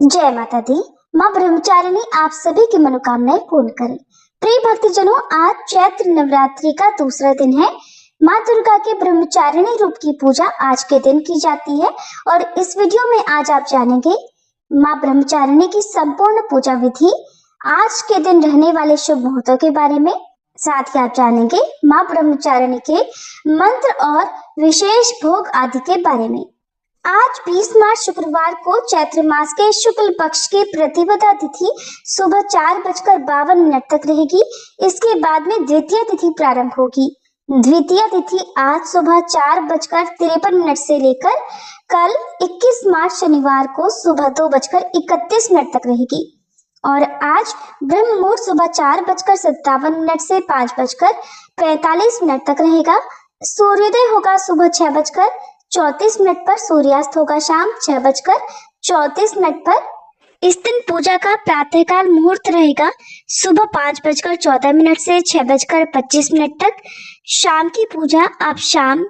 जय माता दी। माँ ब्रह्मचारिणी आप सभी की मनोकामनाएं पूर्ण करे। प्रिय भक्तजनों, आज चैत्र नवरात्रि का दूसरा दिन है। माँ दुर्गा के ब्रह्मचारिणी रूप की पूजा आज के दिन की जाती है और इस वीडियो में आज आप जानेंगे माँ ब्रह्मचारिणी की संपूर्ण पूजा विधि, आज के दिन रहने वाले शुभ मुहूर्तों के बारे में। साथ ही आप जानेंगे माँ ब्रह्मचारिणी के मंत्र और विशेष भोग आदि के बारे में। आज 20 मार्च शुक्रवार को चैत्र मास के शुक्ल पक्ष की प्रतिपदा तिथि सुबह 4:52 तक रहेगी। इसके बाद में द्वितीय तिथि प्रारंभ होगी। द्वितीय तिथि आज सुबह 4:53 से लेकर कल 21 मार्च शनिवार को सुबह 2:31 तक रहेगी और आज ब्रह्म मुहूर्त सुबह 4:57 से 5:45 तक रहेगा। सूर्योदय होगा सुबह 6:34 पर, सूर्यास्त होगा शाम 6:34 पर। इस दिन पूजा का प्रातःकाल मुहूर्त रहेगा सुबह 5:14 से 6:25 तक। शाम की पूजा आप शाम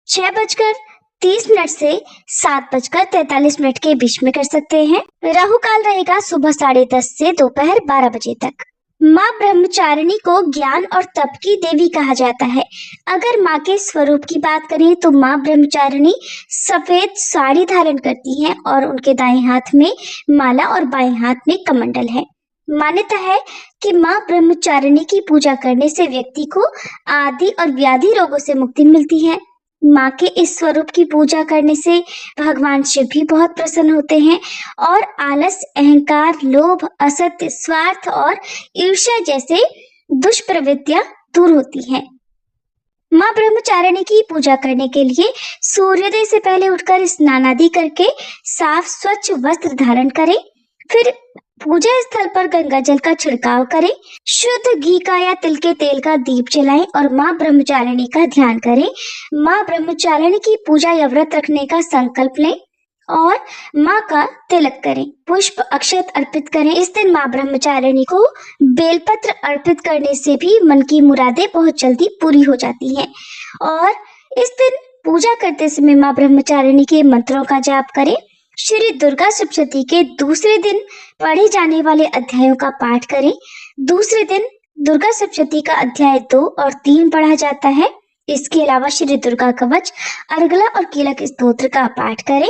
6:30 से 7:43 के बीच में कर सकते हैं। राहु काल रहेगा सुबह 10:30 से दोपहर 12 बजे तक। माँ ब्रह्मचारिणी को ज्ञान और तप की देवी कहा जाता है। अगर माँ के स्वरूप की बात करें तो माँ ब्रह्मचारिणी सफेद साड़ी धारण करती हैं और उनके दाएं हाथ में माला और बाएं हाथ में कमंडल है। मान्यता है कि माँ ब्रह्मचारिणी की पूजा करने से व्यक्ति को आदि और व्याधि रोगों से मुक्ति मिलती है। माँ के इस स्वरूप की पूजा करने से भगवान शिव भी बहुत प्रसन्न होते हैं और आलस, अहंकार, लोभ, असत्य, स्वार्थ और ईर्ष्या जैसे दुष्प्रवृत्तियां दूर होती हैं। माँ ब्रह्मचारिणी की पूजा करने के लिए सूर्योदय से पहले उठकर स्नान आदि करके साफ स्वच्छ वस्त्र धारण करें। फिर पूजा स्थल पर गंगा जल का छिड़काव करें, शुद्ध घी का या तिल के तेल का दीप जलाएं और माँ ब्रह्मचारिणी का ध्यान करें। माँ ब्रह्मचारिणी की पूजा या व्रत रखने का संकल्प लें और माँ का तिलक करें, पुष्प अक्षत अर्पित करें। इस दिन माँ ब्रह्मचारिणी को बेलपत्र अर्पित करने से भी मन की मुरादें बहुत जल्दी पूरी हो जाती हैं। और इस दिन पूजा करते समय माँ ब्रह्मचारिणी के मंत्रों का जाप करें। श्री दुर्गा सप्तशती के दूसरे दिन पढ़े जाने वाले अध्यायों का पाठ करें। दूसरे दिन दुर्गा सप्तशती का अध्याय 2 और 3 पढ़ा जाता है। इसके अलावा श्री दुर्गा कवच, अर्गला और कीलक स्तोत्र का पाठ करें।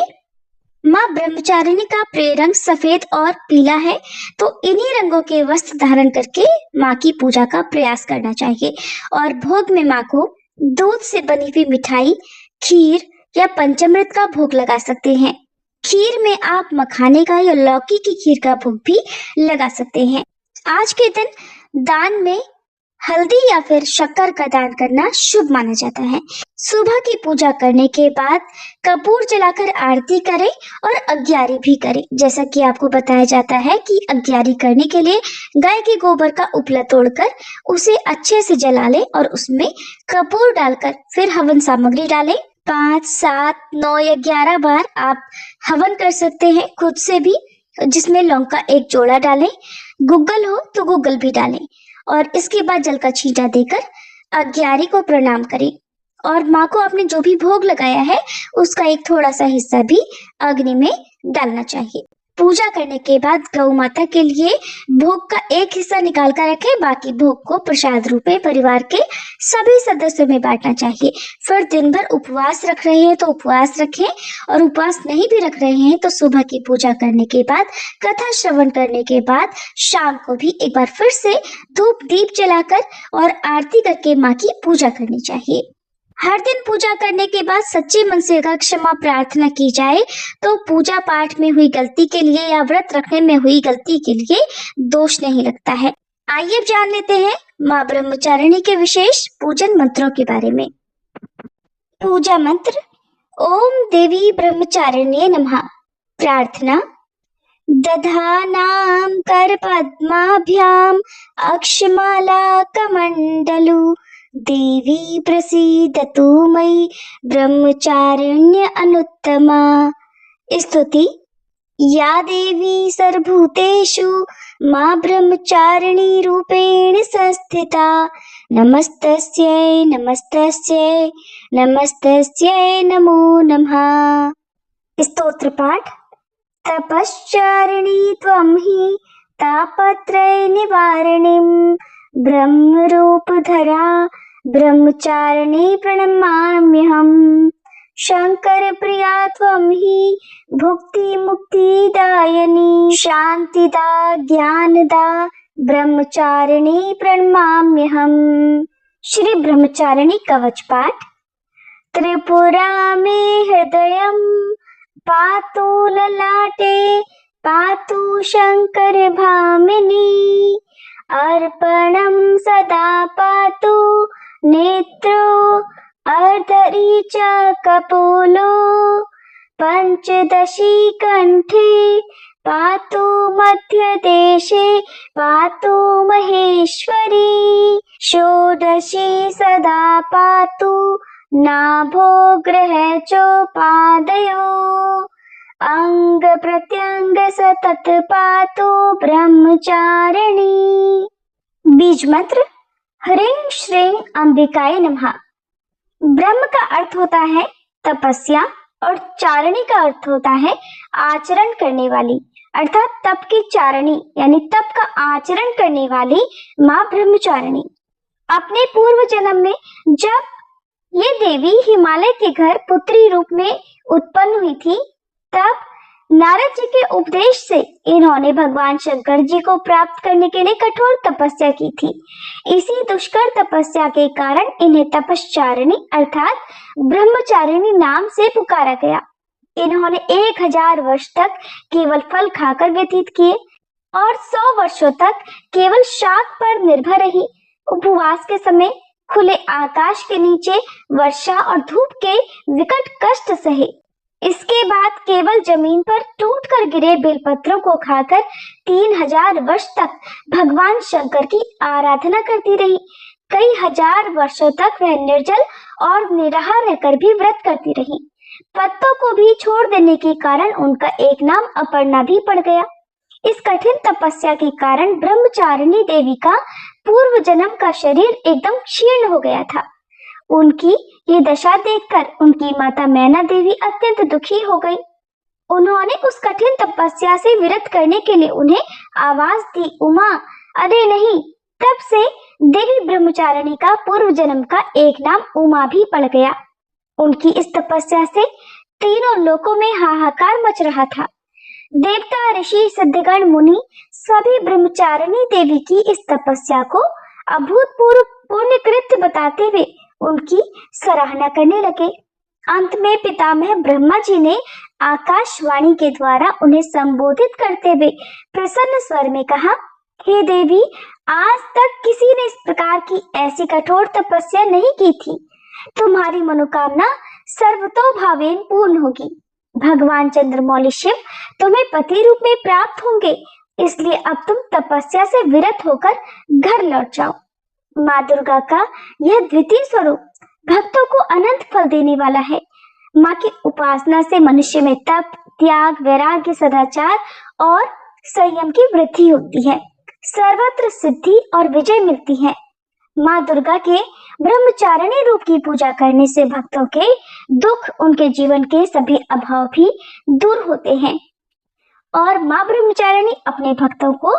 माँ ब्रह्मचारिणी का प्रिय रंग सफेद और पीला है, तो इन्हीं रंगों के वस्त्र धारण करके माँ की पूजा का प्रयास करना चाहिए। और भोग में माँ को दूध से बनी हुई मिठाई, खीर या पंचामृत का भोग लगा सकते हैं। खीर में आप मखाने का या लौकी की खीर का भोग भी लगा सकते हैं। आज के दिन दान में हल्दी या फिर शक्कर का दान करना शुभ माना जाता है। सुबह की पूजा करने के बाद कपूर जलाकर आरती करें और अग्यारी भी करें। जैसा कि आपको बताया जाता है कि अग्यारी करने के लिए गाय के गोबर का उपला तोड़कर उसे अच्छे से जला लें और उसमें कपूर डालकर फिर हवन सामग्री डालें। 5, 7, 9 या 11 बार आप हवन कर सकते हैं खुद से भी, जिसमें लौंग का एक जोड़ा डालें। गुग्गल हो तो गुग्गल भी डालें और इसके बाद जल का छींटा देकर अग्यारी को प्रणाम करें और माँ को आपने जो भी भोग लगाया है उसका एक थोड़ा सा हिस्सा भी अग्नि में डालना चाहिए। पूजा करने के बाद गौ माता के लिए भोग का एक हिस्सा निकाल कर रखें, बाकी भोग को प्रसाद रूप में परिवार के सभी सदस्यों में बांटना चाहिए। फिर दिन भर उपवास रख रहे हैं तो उपवास रखें और उपवास नहीं भी रख रहे हैं तो सुबह की पूजा करने के बाद, कथा श्रवण करने के बाद शाम को भी एक बार फिर से धूप दीप जलाकर और आरती करके माँ की पूजा करनी चाहिए। हर दिन पूजा करने के बाद सच्चे मन से अगर क्षमा प्रार्थना की जाए तो पूजा पाठ में हुई गलती के लिए या व्रत रखने में हुई गलती के लिए दोष नहीं लगता है। आइए अब जान लेते हैं माँ ब्रह्मचारिणी के विशेष पूजन मंत्रों के बारे में। पूजा मंत्र: ओम देवी ब्रह्मचारिण्ये नमः। प्रार्थना: दधानां कर पद्माभ्याम अक्षमाला कमंडलु देवी प्रसीदतु मयि ब्रह्मचारिण्य अनुत्तमा। स्तुति: या देवी सर्वभूतेषु माँ ब्रह्मचारिणी रूपेण संस्थिता। नमस्तस्यै नमस्तस्यै नमस्तस्यै नमो नमः। स्तोत्र पाठ: तपश्चारिणी त्वं हि तापत्रय निवारणीं ब्रह्मरूपधरा ब्रह्मचारिणी प्रणमाम्यहम्। शंकर प्रिया त्वं हि भुक्ति मुक्तिदायिनी शांतिदा ज्ञानदा ब्रह्मचारिणी प्रणमाम्यहम्। श्री ब्रह्मचारिणी कवच पाठ। त्रिपुरा मे हृदयं पातु ललाटे पातु शंकर भामिनी अर्पणं सदा पातु नेत्रो अर्धरी च कपोलो पंचदशी कंठे पातु मध्यदेशे पातु महेश्वरी षोडशी सदा पातु नाभो ग्रह चोपादयो अंग प्रत्यंग सतत पातु ब्रह्मचारिणी। बीज मंत्र ह्रीं श्रीं अंबिकाय नमः। ब्रह्म का अर्थ होता है तपस्या और चारिणी का अर्थ होता है आचरण करने वाली, अर्थात तप की चारिणी यानी तप का आचरण करने वाली माँ ब्रह्मचारिणी। अपने पूर्व जन्म में जब ये देवी हिमालय के घर पुत्री रूप में उत्पन्न हुई थी, तब नारद जी के उपदेश से इन्होंने भगवान शंकर जी को प्राप्त करने के लिए कठोर तपस्या की थी। इसी दुष्कर तपस्या के कारण इन्हें तपश्चारिणी अर्थात ब्रह्मचारिणी नाम से पुकारा गया। इन्होंने 1000 वर्ष तक केवल फल खाकर व्यतीत किए और 100 वर्षों तक केवल शाक पर निर्भर रही। उपवास के समय खुले आकाश के नीचे वर्षा और धूप के विकट कष्ट सहे। इसके बाद केवल जमीन पर टूटकर गिरे बेलपत्रों को खाकर 3000 वर्ष तक भगवान शंकर की आराधना करती रही। कई हजार वर्षों तक वह निर्जल और निराहार रहकर भी व्रत करती रही। पत्तों को भी छोड़ देने के कारण उनका एक नाम अपर्णा भी पड़ गया। इस कठिन तपस्या के कारण ब्रह्मचारिणी देवी का पूर्व जन्म का शरीर एकदम क्षीण हो गया था। उनकी ये दशा देखकर उनकी माता मैना देवी अत्यंत दुखी हो गई। उन्होंने उस कठिन तपस्या से विरत करने के लिए उन्हें आवाज दी, उमा अरे नहीं। तब से देवी ब्रह्मचारिणी का पूर्व जन्म का एक नाम उमा भी पड़ गया। उनकी इस तपस्या से तीनों लोकों में हाहाकार मच रहा था। देवता ऋषि सिद्धगण मुनि सभी ब्रह्मचारिणी देवी की इस तपस्या को अभूतपूर्व पुण्य कृत्य बताते हुए उनकी सराहना करने लगे। अंत में पितामह ब्रह्मा जी ने आकाशवाणी के द्वारा उन्हें संबोधित करते हुए प्रसन्न स्वर में कहा, हे देवी, आज तक किसी ने इस प्रकार की ऐसी कठोर तपस्या नहीं की थी। तुम्हारी मनोकामना सर्वतोभावेन पूर्ण होगी। भगवान चंद्रमौली शिव तुम्हें पति रूप में प्राप्त होंगे, इसलिए अब तुम तपस्या से विरत होकर घर लौट जाओ। माँ दुर्गा का यह द्वितीय स्वरूप भक्तों को अनंत फल देने वाला है। माँ की उपासना से मनुष्य में तप, त्याग, वैराग्य, सदाचार और संयम की वृद्धि होती है। सर्वत्र सिद्धि और विजय मिलती है। माँ दुर्गा के ब्रह्मचारिणी रूप की पूजा करने से भक्तों के दुख, उनके जीवन के सभी अभाव भी दूर होते हैं और माँ ब्रह्मचारिणी अपने भक्तों को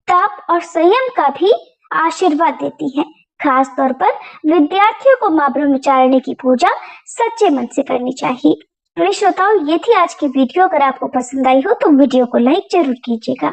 तप और संयम का भी आशीर्वाद देती है। खास तौर पर विद्यार्थियों को माँ ब्रह्मचारिणी की पूजा सच्चे मन से करनी चाहिए। प्रिय श्रोताओं, ये थी आज की वीडियो। अगर आपको पसंद आई हो तो वीडियो को लाइक जरूर कीजिएगा।